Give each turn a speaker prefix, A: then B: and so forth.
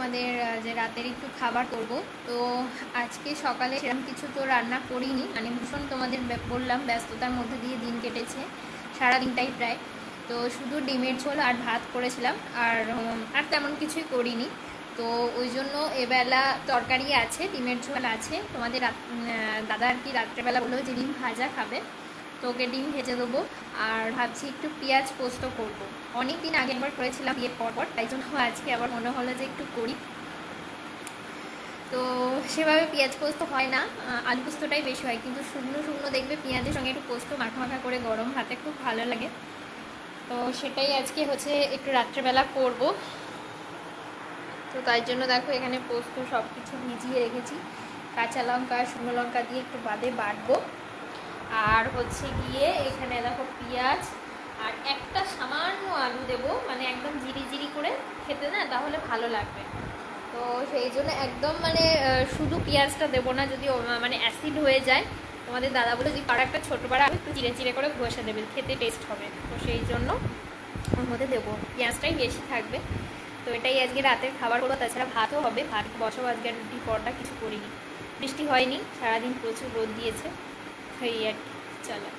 A: তোমাদের যে রাতের একটু খাবার করব। তো আজকে সকালে সেরকম কিছু তো রান্না করিনি, মানে ভীষণ তোমাদের বললাম ব্যস্ততার মধ্যে দিয়ে দিন কেটেছে, সারা দিনটাই প্রায়। তো শুধু ডিমের ঝোল আর ভাত করেছিলাম, আর তেমন কিছুই করিনি। তো ওই জন্য এবেলা তরকারি আছে, ডিমের ঝোল আছে। তোমাদের দাদা আর কি রাত্রেবেলা বললো যে ডিম ভাজা খাবে, তো ওকে ডিম ভেজে দেবো। আর ভাবছি একটু পেঁয়াজ পোস্ত করব। অনেক দিন আগে একবার করেছিলাম বিয়ের পর, তাই জন্য আজকে আবার মনে হলো যে একটু করি। তো সেভাবে পেঁয়াজ পোস্ত হয় না, আলু পোস্তটাই বেশি হয়, কিন্তু শুকনো শুকনো দেখবে পেঁয়াজের সঙ্গে একটু পোস্ত মাখা মাখা করে গরম ভাতে খুব ভালো লাগে। তো সেটাই আজকে হচ্ছে একটু রাত্রেবেলা করব। তো তাই জন্য দেখো এখানে পোস্ত সব কিছু ভিজিয়ে রেখেছি, কাঁচা লঙ্কা শুকনো লঙ্কা দিয়ে একটু বাদে বাটবো। আর হচ্ছে গিয়ে এখানে দেখো পেঁয়াজ আর একটা সামান্য আলু দেবো, মানে একদম জিরি জিরি করে খেতে, না তাহলে ভালো লাগবে। তো সেই জন্য একদম মানে শুধু পেঁয়াজটা দেবো না, যদি মানে অ্যাসিড হয়ে যায়। তোমাদের দাদা বলে যে পাড়া একটা ছোটো পাড়া একটু চিড়ে চিড়ে করে ঘষে দেবে, খেতে টেস্ট হবে। তো সেই জন্য ওর মধ্যে দেবো, পেঁয়াজটাই বেশি থাকবে। তো এটাই আজকে রাতের খাবার করবো, তাছাড়া ভাতও হবে, ভাত বসাবো। আজকে আর রুটি পরোটা কিছু করিনি, বৃষ্টি হয়নি, সারাদিন প্রচুর রোদ দিয়েছে, এই আর কি। চলো।